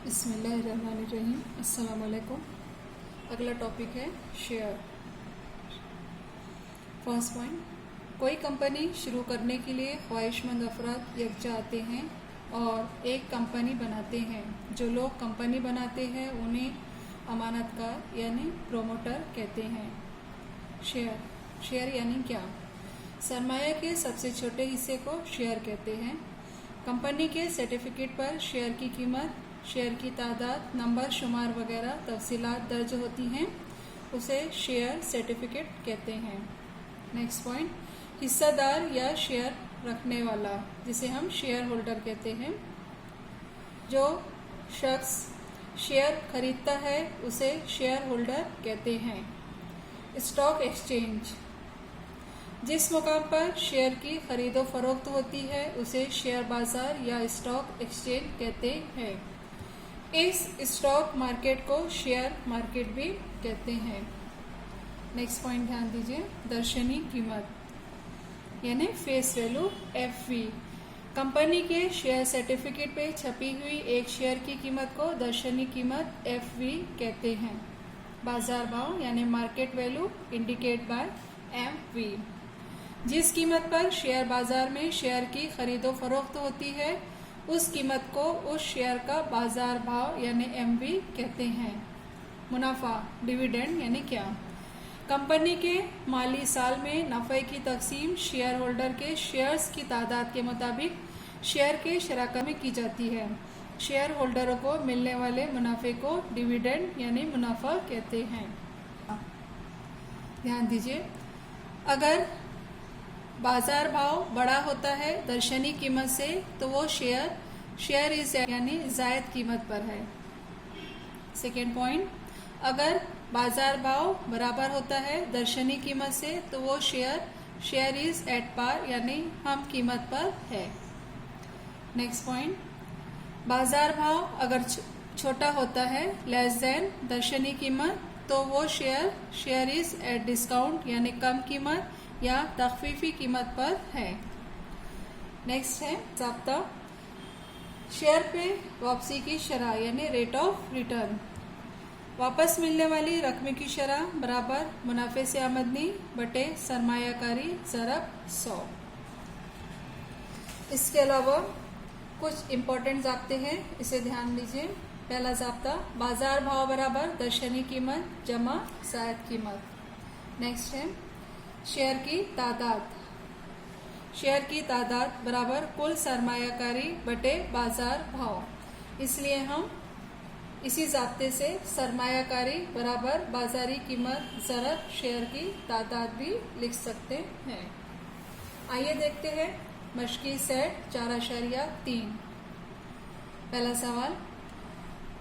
बिस्मिल्लाहिर्रहमानिर्रहीम। अस्सलाम वालेकुम। अगला टॉपिक है शेयर। फर्स्ट पॉइंट, कोई कंपनी शुरू करने के लिए ख्वाहिशमंद अफराद यकजा आते हैं और एक कंपनी बनाते हैं। जो लोग कंपनी बनाते हैं उन्हें अमानतकार यानी प्रोमोटर कहते हैं। शेयर यानी क्या? सरमाया के सबसे छोटे हिस्से को शेयर कहते हैं। कंपनी के सर्टिफिकेट पर शेयर की कीमत, शेयर की तादाद, नंबर शुमार वगैरह तफसीलात दर्ज होती हैं, उसे शेयर सर्टिफिकेट कहते हैं। नेक्स्ट पॉइंट, हिस्सेदार या शेयर रखने वाला, जिसे हम शेयर होल्डर कहते हैं। जो शख्स शेयर खरीदता है उसे शेयर होल्डर कहते हैं। स्टॉक एक्सचेंज, जिस मुकाम पर शेयर की खरीदो फरोख्त होती है उसे शेयर बाजार या स्टॉक एक्सचेंज कहते हैं। इस स्टॉक मार्केट को शेयर मार्केट भी कहते हैं। नेक्स्ट पॉइंट ध्यान दीजिए, दर्शनी कीमत यानी फेस वैल्यू FV। कंपनी के शेयर सर्टिफिकेट पे छपी हुई एक शेयर की कीमत को दर्शनी कीमत FV कहते हैं। बाजार भाव यानी market value indicate bye MV। जिस कीमत पर शेयर बाजार में शेयर की खरीदो फरोख्त होती है उस कीमत को उस शेयर का बाजार भाव यानी MV कहते हैं। मुनाफा डिविडेंड यानी क्या? कंपनी के माली साल में नफ़े की तकसीम शेयर होल्डर के शेयर्स की तादाद के मुताबिक शेयर के शराका में की जाती है। शेयर होल्डरों को मिलने वाले मुनाफे को डिविडेंड यानी मुनाफा कहते हैं। ध्यान दीजिए, अगर बाजार भाव बड़ा होता है दर्शनी कीमत से तो वो शेयर इज यानी जायद कीमत पर है। सेकेंड पॉइंट, अगर बाजार भाव बराबर होता है दर्शनी कीमत से तो वो शेयर इज एट पार यानी हम कीमत पर है। नेक्स्ट पॉइंट, बाजार भाव अगर छोटा होता है लेस देन दर्शनी कीमत तो वो शेयर इज एट डिस्काउंट यानी कम कीमत या तखफीफी कीमत पर है। नेक्स्ट है ज़ाब्ता, शेयर पे वापसी की शरह यानी रेट ऑफ रिटर्न। वापस मिलने वाली रकम की शरह बराबर मुनाफे से आमदनी बटे सरमायाकारी ज़रब 100। इसके अलावा कुछ इम्पोर्टेंट ज़ाब्ते हैं, इसे ध्यान दीजिए। पहला ज़ाब्ता, बाजार भाव बराबर दर्शनी कीमत जमा जायद कीमत। नेक्स्ट है शेयर की तादाद। शेयर की तादाद बराबर कुल सरमायाकारी बटे बाजार भाव। इसलिए हम इसी ज़ाब्ते से सरमायाकारी बराबर बाजारी कीमत ज़रब शेयर की तादाद भी लिख सकते हैं। आइए देखते हैं मश्की सेट 4.3। पहला सवाल,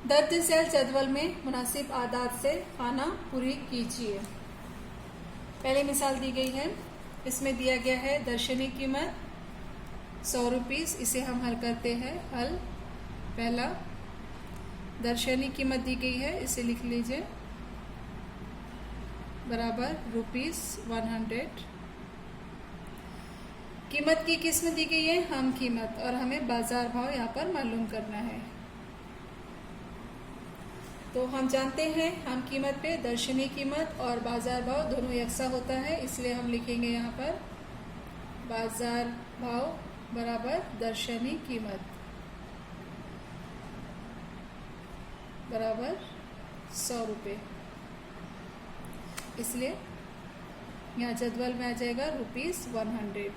दर्ज झैल जदवल में मुनासिब आदाद से खाना पूरी कीजिए। पहली मिसाल दी गई है, इसमें दिया गया है दर्शनी कीमत 100 रुपीज़। इसे हम हल करते हैं। हल पहला, दर्शनी कीमत दी गई है, इसे लिख लीजिए बराबर ₹100। कीमत की किस्म दी गई है हम कीमत और हमें बाजार भाव यहाँ पर मालूम करना है। तो हम जानते हैं हम कीमत पे दर्शनी कीमत और बाजार भाव दोनों यकसा होता है, इसलिए हम लिखेंगे यहाँ पर बाजार भाव बराबर दर्शनी कीमत बराबर 100 रुपये। इसलिए यहाँ जदवल में आ जाएगा ₹100।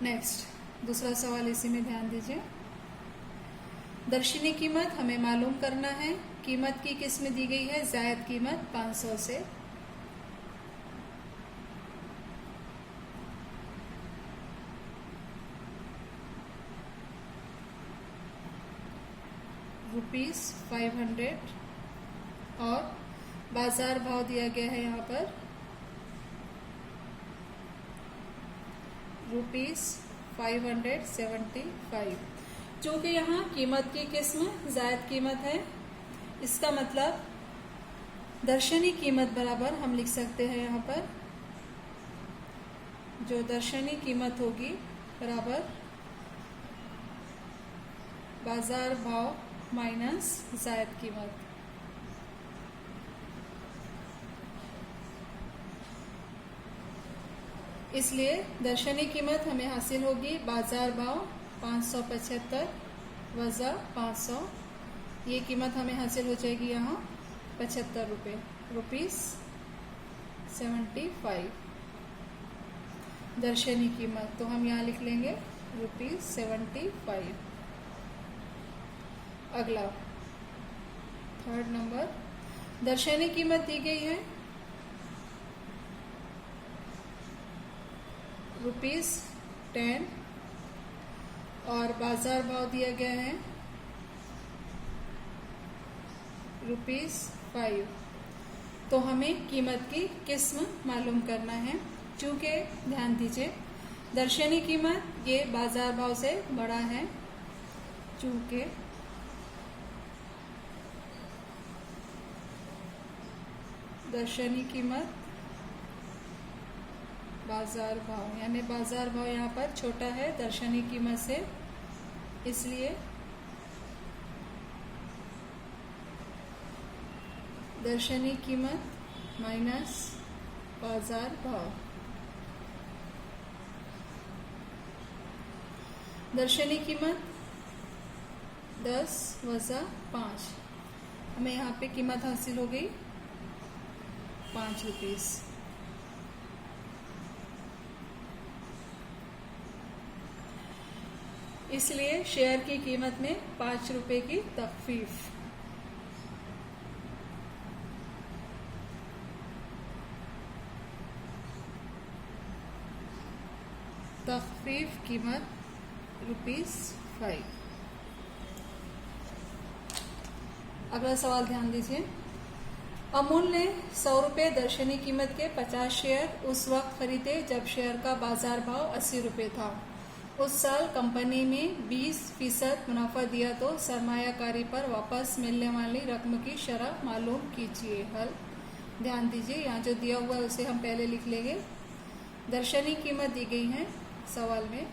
नेक्स्ट दूसरा सवाल, इसी में ध्यान दीजिए। दर्शनी कीमत हमें मालूम करना है। कीमत की किस्म दी गई है जायद कीमत 500 से। ₹500 और बाजार भाव दिया गया है यहाँ पर ₹575। चूँकि यहाँ कीमत की किस्म जायद कीमत है, इसका मतलब दर्शनी कीमत बराबर हम लिख सकते हैं यहाँ पर जो दर्शनी कीमत होगी बराबर बाजार भाव माइनस जायद कीमत। इसलिए दर्शनी कीमत हमें हासिल होगी बाजार भाव 575 वज़ा 500। ये कीमत हमें हासिल हो जाएगी यहाँ 75 रुपये, ₹75। दर्शनी कीमत तो हम यहाँ लिख लेंगे ₹75। अगला 3rd नंबर, दर्शनी कीमत दी गई है ₹10 और बाजार भाव दिया गया है ₹5। तो हमें कीमत की किस्म मालूम करना है। चूँकि ध्यान दीजिए दर्शनी कीमत ये बाजार भाव से बड़ा है, चूँकि दर्शनी कीमत बाजार भाव यानी बाजार भाव यहाँ पर छोटा है दर्शनी कीमत से, इसलिए दर्शनी कीमत माइनस बाजार भाव। दर्शनी कीमत 10 वज़ा 5, हमें यहाँ पे कीमत हासिल हो गई ₹5। इसलिए शेयर की कीमत में ₹5 की तखफीफ। तखफीफ कीमत ₹5। अगला सवाल ध्यान दीजिए। अमूल ने ₹100 दर्शनी कीमत के 50 शेयर उस वक्त खरीदे जब शेयर का बाजार भाव ₹80 था। उस साल कंपनी में 20% मुनाफा दिया तो सरमायाकारी पर वापस मिलने वाली रकम की शरह मालूम कीजिए। हल ध्यान दीजिए, यहाँ जो दिया हुआ है उसे हम पहले लिख लेंगे। दर्शनी कीमत दी गई है सवाल में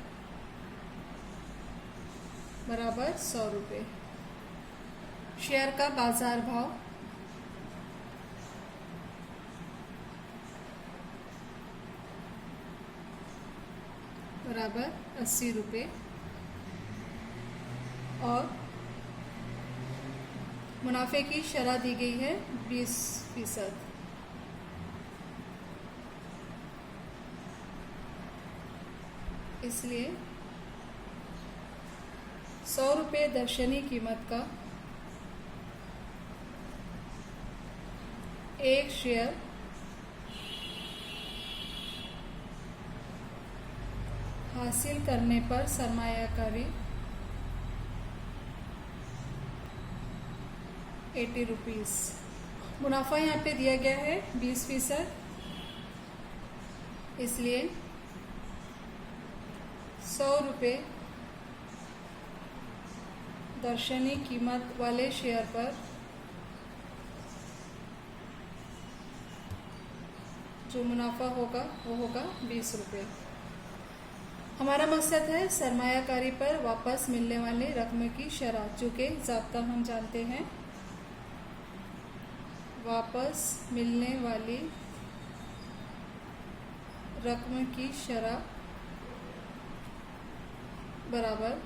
बराबर ₹100। शेयर का बाजार भाव बराबर ₹80 और मुनाफे की शरह दी गई है 20%। इसलिए ₹100 दर्शनी कीमत का एक शेयर हासिल करने पर सरमायाकारी ₹80। मुनाफा यहाँ पे दिया गया है 20%, इसलिए ₹100 दर्शनी कीमत वाले शेयर पर जो मुनाफा होगा वो होगा ₹20। हमारा मकसद है सरमायाकारी पर वापस मिलने वाली रकम की शरह, चूँकि ज़ाब्ता हम जानते हैं वापस मिलने वाली रकम की शरह बराबर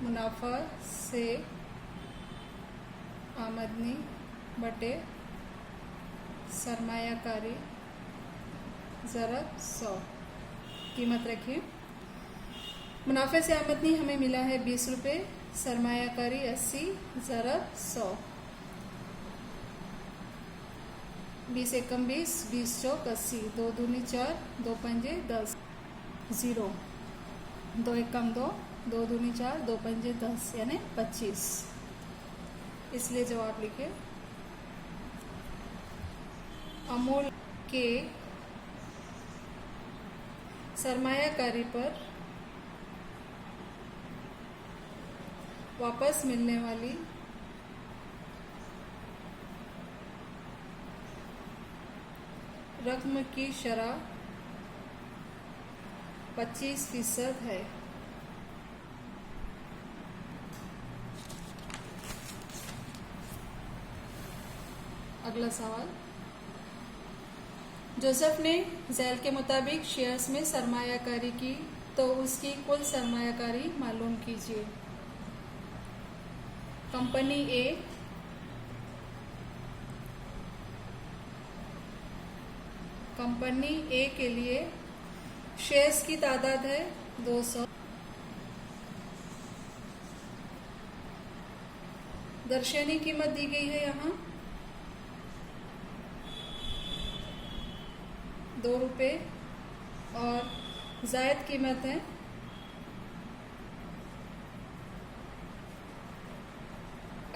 मुनाफा से आमदनी बटे सरमायाकारी ज़रब 100। कीमत रखिए। मुनाफे से आमदनी हमें मिला है ₹20, सरमायाकारी 80 ज़रब 100। 20 एकम 20, 20 चौक 80, 2 दूनी 4, 2 पंजे 10, 0, 2 एकम 2, 2 दूनी 4, 2 पंजे 10 यानी 25। इसलिए जवाब लिखे अमूल के सरमायाकारी पर वापस मिलने वाली रकम की शरह 25% है। अगला सवाल, जोसेफ ने ज़ैल के मुताबिक शेयर्स में सरमायाकारी की, तो उसकी कुल सरमायाकारी मालूम कीजिए। कंपनी ए के लिए शेयर्स की तादाद है 200। दर्शनी कीमत दी गई है यहाँ 2 रुपये और जायद कीमत है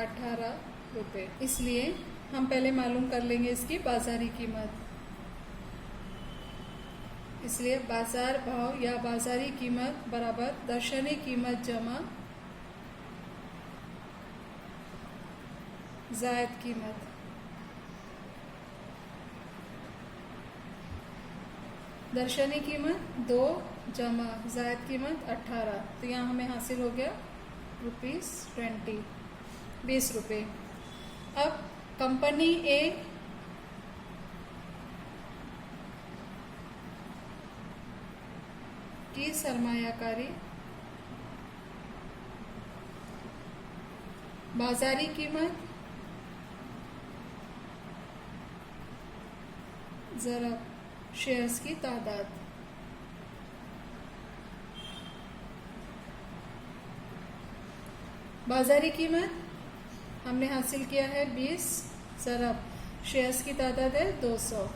18 रुपये। इसलिए हम पहले मालूम कर लेंगे इसकी बाजारी कीमत। इसलिए बाजार भाव या बाजारी कीमत बराबर दर्शनी कीमत जमा जायद कीमत। दर्शनी कीमत 2 जमा जायद कीमत 18, तो यहाँ हमें हासिल हो गया ₹20, 20 रुपये। अब कंपनी ए की सरमायाकारी बाजारी कीमत ज़रब शेयर्स की तादाद। बाजारी कीमत हमने हासिल किया है 20 ज़रब शेयर्स की तादाद है 200।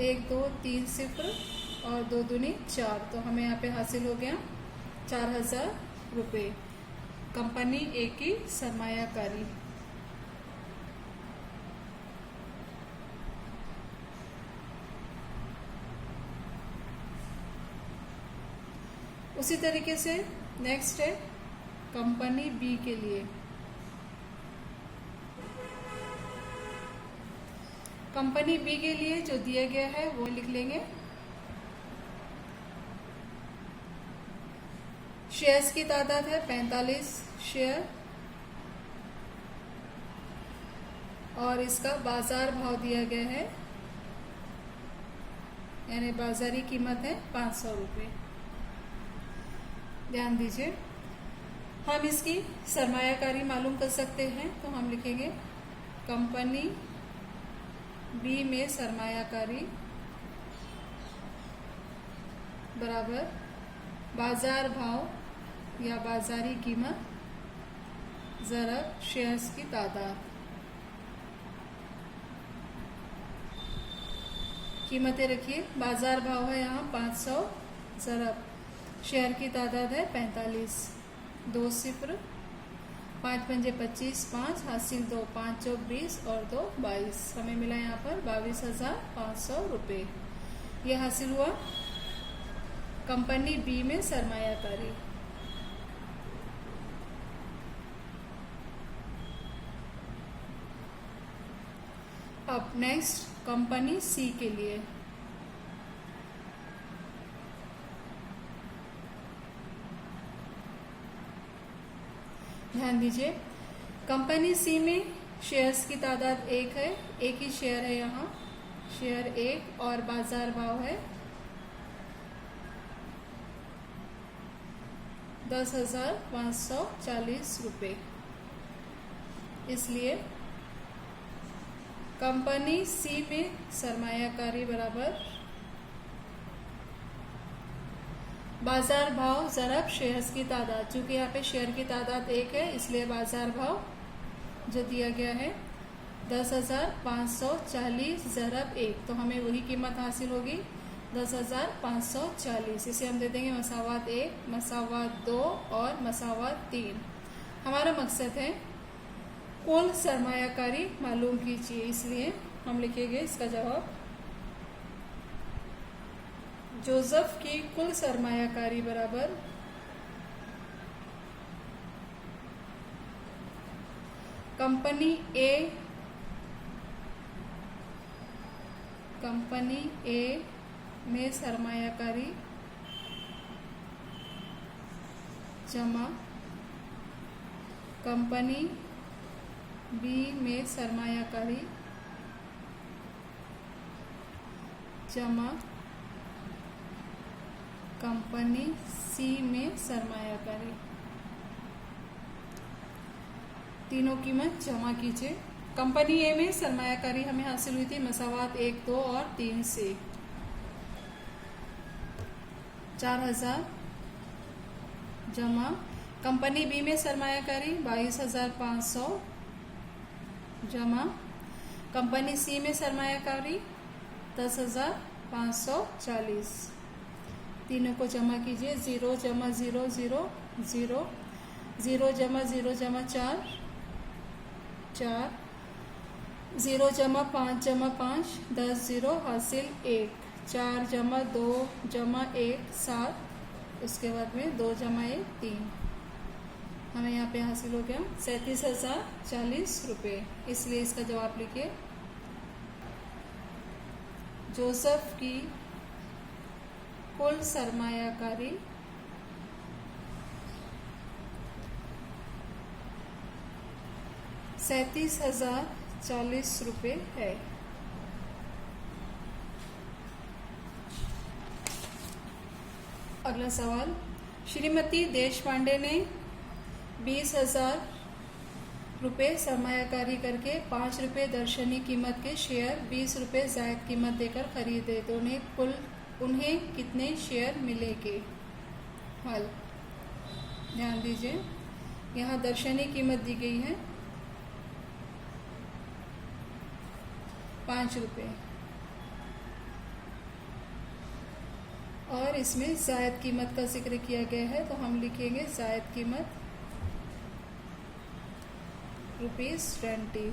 1 2 3 0 और 2 दूनी 4, तो हमें यहाँ पे हासिल हो गया 4000 रुपये। कंपनी ए की सरमायाकारी। उसी तरीके से नेक्स्ट है कंपनी बी के लिए। कंपनी बी के लिए जो दिया गया है वो लिख लेंगे। शेयर्स की तादाद है 45 शेयर और इसका बाजार भाव दिया गया है, यानी बाजारी कीमत है 500 रुपये। ध्यान दीजिए, हम इसकी सरमायाकारी मालूम कर सकते हैं, तो हम लिखेंगे कंपनी बी में सरमायाकारी बराबर बाजार भाव या बाजारी कीमत ज़रब शेयर्स की तादाद। कीमतें रखिए, बाजार भाव है यहाँ 500 ज़रब शेयर की तादाद है 45। 2 0 5 पंजे 25, 5 हासिल 2, 5 चौक 20 और 2 22। हमें मिला यहाँ पर 22,500 रुपये। ये हासिल हुआ कंपनी बी में सरमायाकारी। अब नेक्स्ट कंपनी सी के लिए। ध्यान दीजिए, कंपनी सी में शेयर्स की तादाद 1 है, एक ही शेयर है यहाँ, शेयर 1 और बाजार भाव है 10,540 रुपये। इसलिए कंपनी सी में सरमायाकारी बराबर बाजार भाव ज़रब शेयर्स की तादाद। चूंकि यहाँ पे शेयर की तादाद 1 है, इसलिए बाजार भाव जो दिया गया है 10,540 ज़रब 1, तो हमें वही कीमत हासिल होगी 10,540। इसे हम दे देंगे मसावात 1, मसावात 2 और मसावात 3। हमारा मकसद है कुल सरमायाकारी मालूम कीजिए, इसलिए हम लिखेंगे इसका जवाब जोसेफ की कुल सरमायाकारी बराबर कंपनी ए में सरमायाकारी जमा कंपनी बी में सरमायाकारी जमा कंपनी सी में सरमायाकारी, तीनों कीमत जमा कीजिए। कंपनी ए में सरमायाकारी हमें हासिल हुई थी मसावात 1, 2 और 3 से 4000 जमा कंपनी बी में सरमायाकारी 22,500 जमा कंपनी सी में सरमायाकारी 10,540, तीनों को जमा कीजिए। 0 जमा 0 0 0 0 जमा 0 जमा 4 4 0 जमा 5 जमा 5 10 0 हासिल 1 4 जमा 2 जमा 1 7, उसके बाद में 2 जमा 1 3, हमें यहाँ पे हासिल हो गया 37,040 रुपये। इसलिए इसका जवाब लिखिए। जोसेफ की कुल सरमायाकारी 37,040 रुपये है। अगला सवाल, श्रीमती देशपांडे ने 20,000 रुपये सरमायाकारी करके 5 रुपये दर्शनी कीमत के शेयर 20 रुपये जायद कीमत देकर खरीदे तो उन्हें कितने शेयर मिलेंगे? हल, ध्यान दीजिए, यहाँ दर्शनी कीमत दी गई है 5 रुपये और इसमें जायद कीमत का जिक्र किया गया है, तो हम लिखेंगे जायद कीमत ₹20।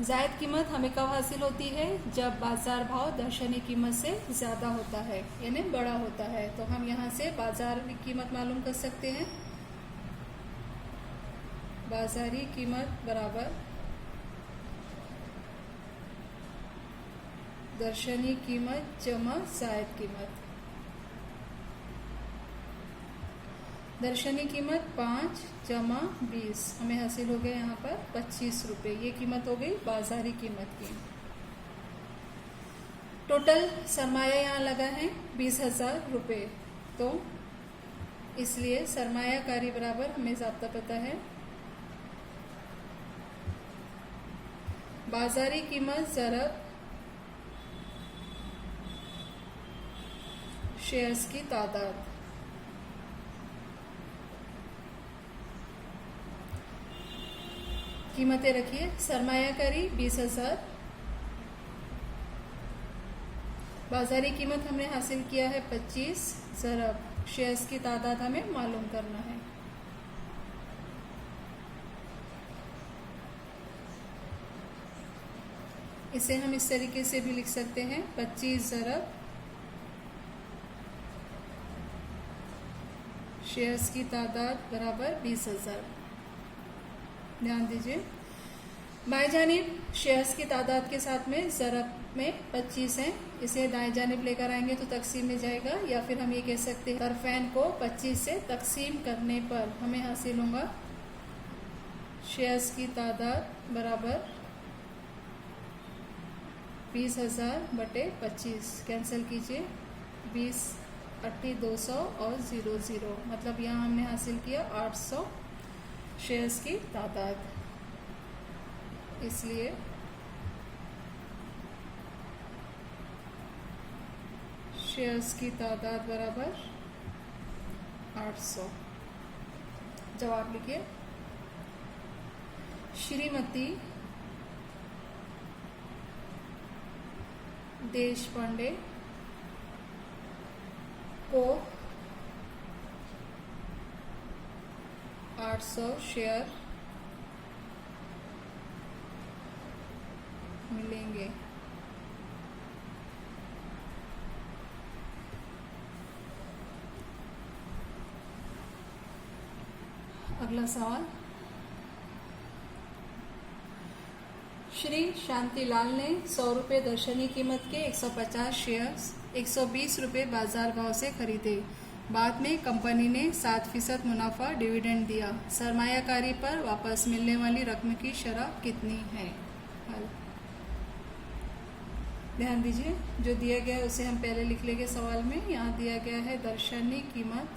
जायद कीमत हमें कब हासिल होती है? जब बाजार भाव दर्शनी कीमत से ज़्यादा होता है, यानी बड़ा होता है। तो हम यहाँ से बाजार कीमत मालूम कर सकते हैं। बाजारी कीमत बराबर दर्शनी कीमत जमा जायद कीमत। दर्शनी कीमत 5 जमा 20, हमें हासिल हो गया यहाँ पर 25 रुपये। ये कीमत हो गई बाजारी कीमत की। टोटल सरमाया यहाँ लगा है 20,000 रुपये, तो इसलिए सरमायाकारी बराबर हमें ज़ाब्ता पता है बाजारी कीमत ज़रब शेयर्स की तादाद। कीमतें रखिए। सरमायाकारी 20,000, बाजारी कीमत हमने हासिल किया है 25, ज़रब शेयर्स की तादाद हमें मालूम करना है। इसे हम इस तरीके से भी लिख सकते हैं 25 ज़रब शेयर्स की तादाद बराबर 20,000। ध्यान दीजिए, बाएं जानिब शेयर्स की तादाद के साथ में ज़रब में 25 है, इसे दाएं जानिब लेकर आएंगे तो तकसीम में जाएगा, या फिर हम ये कह सकते हैं तरफैन को 25 से तकसीम करने पर हमें हासिल होगा शेयर्स की तादाद बराबर 20,000 बटे 25। कैंसिल कीजिए, 20 80 200 और 0 0, मतलब यहाँ हमने हासिल किया 800 शेयर्स की तादाद। इसलिए शेयर्स की तादाद बराबर 800। जवाब लिखिए। श्रीमती देशपांडे को 800 शेयर मिलेंगे। अगला सवाल, श्री शांतिलाल ने 100 रुपये दर्शनी कीमत के 150 शेयर्स 120 रुपये बाजार भाव से खरीदे। बाद में कंपनी ने 7% मुनाफा डिविडेंड दिया। सरमायाकारी पर वापस मिलने वाली रकम की शरह कितनी है? हल ध्यान दीजिए, जो दिया गया है उसे हम पहले लिख लेंगे सवाल में। यहाँ दिया गया है दर्शनी कीमत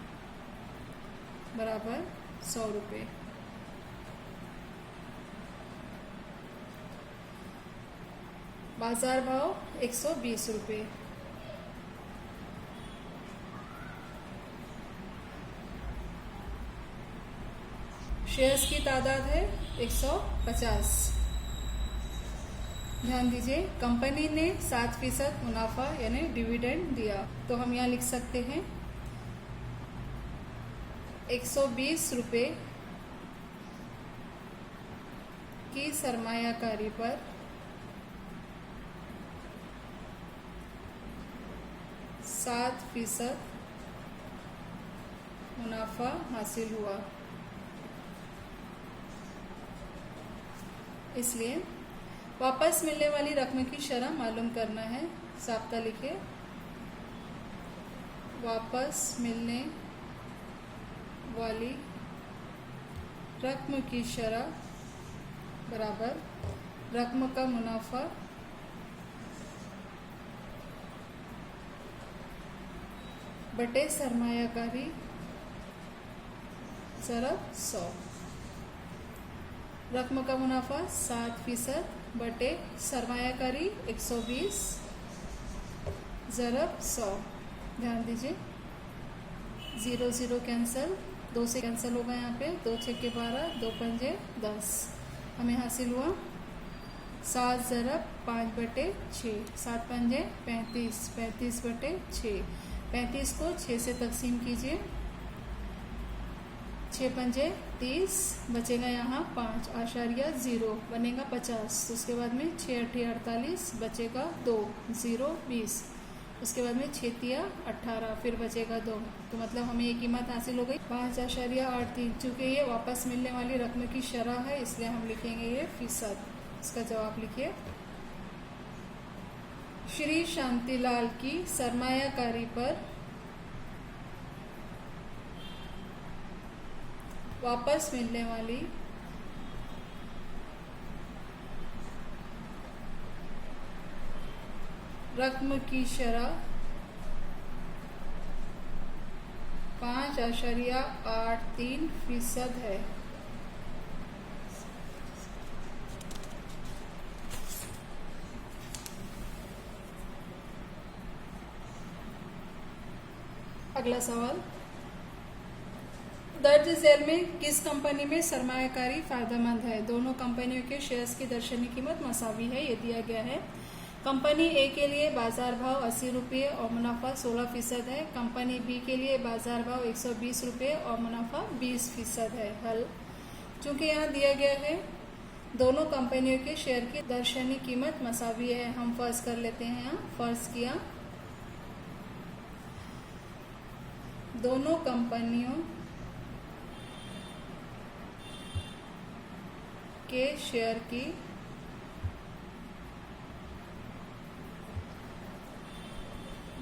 बराबर 100 रुपये। बाजार भाव 120 रुपये। शेयर्स की तादाद है 150। ध्यान दीजिए, कंपनी ने 7% मुनाफा यानी डिविडेंड दिया, तो हम यहाँ लिख सकते हैं 120 रुपये की सरमायाकारी पर 7% मुनाफा हासिल हुआ। इसलिए वापस मिलने वाली रकम की शरह मालूम करना है। साप्ता लिखिए, वापस मिलने वाली रकम की शरह बराबर रकम का मुनाफा बटे सरमायाकारी ज़रब 100। रकम का मुनाफा 7% बटे सरमायाकारी 120 ज़रब 100। ध्यान दीजिए, 0 0 कैंसिल, 2 से कैंसिल होगा। यहाँ पे 2 6 के 12, 2 पंजे 10। हमें हासिल हुआ 7 ज़रब 5 बटे 6, 7 पंजे 35, 35 बटे 6। 35 को 6 से तकसीम कीजिए, 6 पंजे 30, बचेगा यहाँ 5.0 बनेगा 50। तो उसके बाद में 6 8 48, बचेगा 2, 0 20। उसके बाद में 6 3 18, फिर बचेगा 2। तो मतलब हमें ये कीमत हासिल हो गई 5.83। चूँकि ये वापस मिलने वाली रकम की शरह है, इसलिए हम लिखेंगे ये फीसद। इसका जवाब लिखिए, श्री शांतिलाल की सरमायाकारी पर वापस मिलने वाली रकम की शरह 5.83% है। अगला सवाल, दर्ज झेल में किस कंपनी में सरमायाकारी फायदेमंद है? दोनों कंपनियों के शेयर्स की दर्शनी कीमत मसावी है, ये दिया गया है। कंपनी ए के लिए बाजार भाव 80 रुपये और मुनाफा 16% है। कंपनी बी के लिए बाजार भाव 120 रुपये और मुनाफा 20% है। हल, चूंकि यहाँ दिया गया है दोनों कंपनियों के शेयर की दर्शनी कीमत मसावी है, हम फर्ज कर लेते हैं। यहाँ फर्ज किया दोनों कंपनियों के शेयर की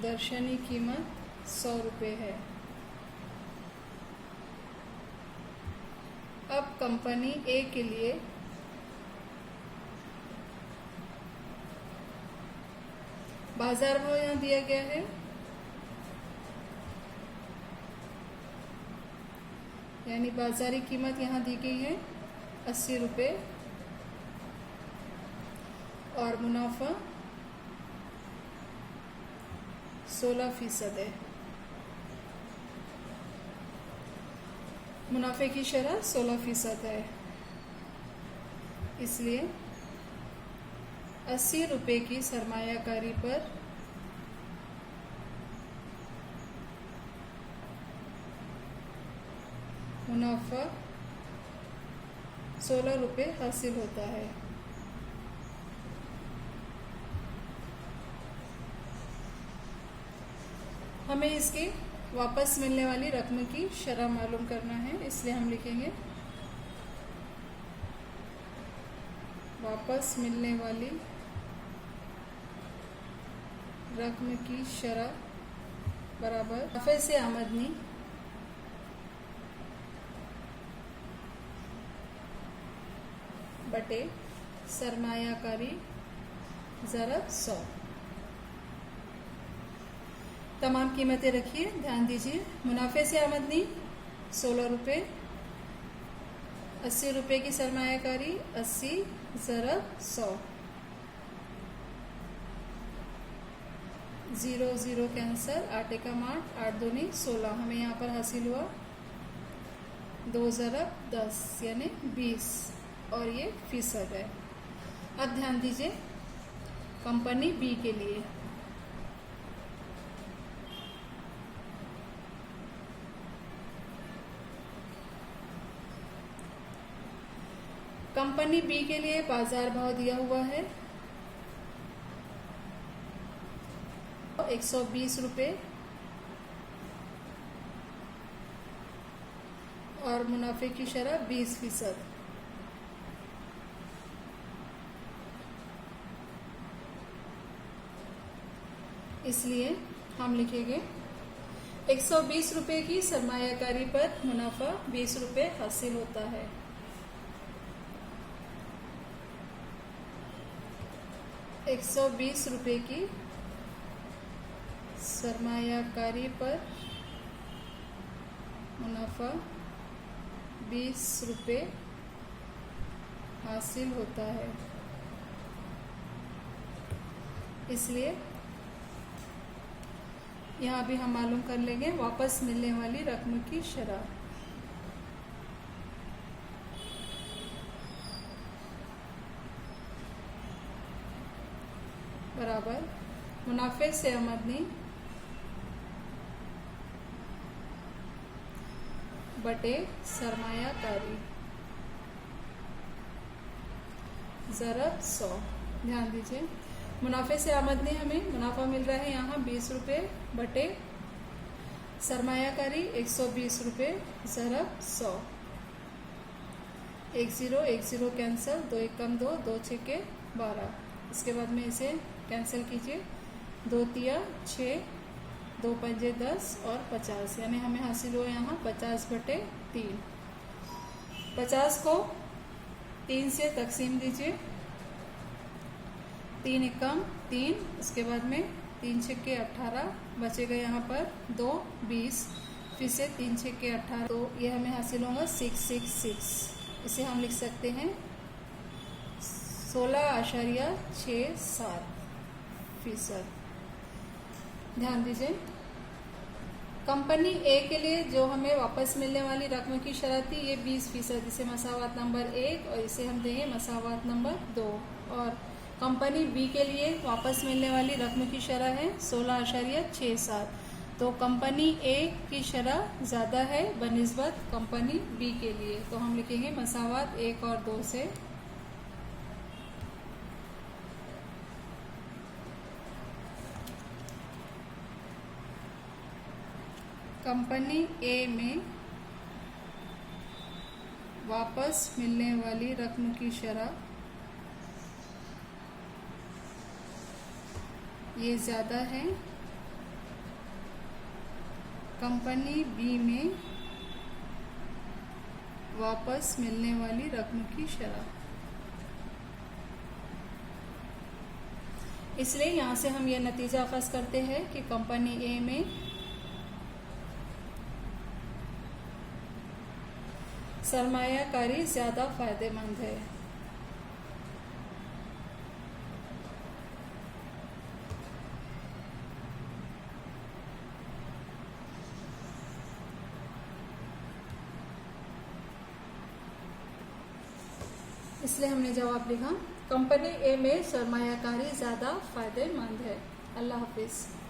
दर्शनी कीमत 100 रुपये है। अब कंपनी ए के लिए बाजार भाव यहाँ दिया गया है, यानी बाजारी कीमत यहाँ दी गई है 80 रुपये और मुनाफा 16% है। मुनाफे की शरह 16% है, इसलिए 80 रुपये की सरमायाकारी पर मुनाफा 16 रुपये हासिल होता है। हमें इसकी वापस मिलने वाली रकम की शरह मालूम करना है, इसलिए हम लिखेंगे वापस मिलने वाली रकम की शरह बराबर मुनाफे से आमदनी बटे सरमायाकारी ज़रब 100। तमाम कीमतें रखिए, ध्यान दीजिए। मुनाफे से आमदनी 16 रुपये, 80 रुपये की सरमायाकारी, 80 ज़रब 100, 0 0 कैंसर, 8 एकम 8, 8 दूनी 16। हमें यहाँ पर हासिल हुआ 2 ज़रब 10 यानी 20 और ये फीसद है। अब ध्यान दीजिए कंपनी बी के लिए। कंपनी बी के लिए बाजार भाव दिया हुआ है 120 रुपये और मुनाफे की शरह 20%। इसलिए हम लिखेंगे 120 रुपये की सरमायाकारी पर मुनाफा 20 रुपये हासिल होता है। ₹120 की सरमायाकारी पर मुनाफा 20 रुपये हासिल होता है। इसलिए यहाँ भी हम मालूम कर लेंगे वापस मिलने वाली रकम की शरह। बराबर मुनाफे से आमदनी बटे सरमायाकारी ज़रब 100। ध्यान दीजिए मुनाफे से आमदनी हमें मुनाफा मिल रहा है यहाँ 20 रुपये बटे सरमायाकारी 120 रुपये ज़रब 100। 1 0 1 0 कैंसिल, 2 एकम 2, 2 छक्के 12। इसके बाद में इसे कैंसिल कीजिए, 2 तिया 6, 2 पंजे 10 और 50 यानी हमें हासिल हुआ यहाँ 50 बटे 3। 50 को 3 से तकसीम दीजिए, 3 एकम 3, उसके बाद में 3 छक्के 18, बचेगा यहाँ पर 2 20, फिर से 3 छक्के 18, तो ये हमें हासिल होगा 666। इसे हम लिख सकते हैं 16.67%। ध्यान दीजिए कंपनी ए के लिए जो हमें वापस मिलने वाली रकम की शरत थी ये 20%। इसे मसावत नंबर 1 और इसे हम देंगे मसावत नंबर 2। और कंपनी बी के लिए वापस मिलने वाली रकम की शरह है 16.67। तो कंपनी ए की शरह ज़्यादा है बनिस्बत कंपनी बी के लिए, तो हम लिखेंगे मसावत 1 और 2 से। कंपनी ए में वापस मिलने वाली रकम की शरह ये ज़्यादा है कंपनी बी में वापस मिलने वाली रकम की शरह। इसलिए यहाँ से हम ये नतीजा अखज़ करते हैं कि कंपनी ए में सरमायाकारी ज़्यादा फायदेमंद है। इसलिए हमने जवाब लिखा कंपनी ए में सरमायाकारी ज़्यादा फायदेमंद है। अल्लाह हाफिज़।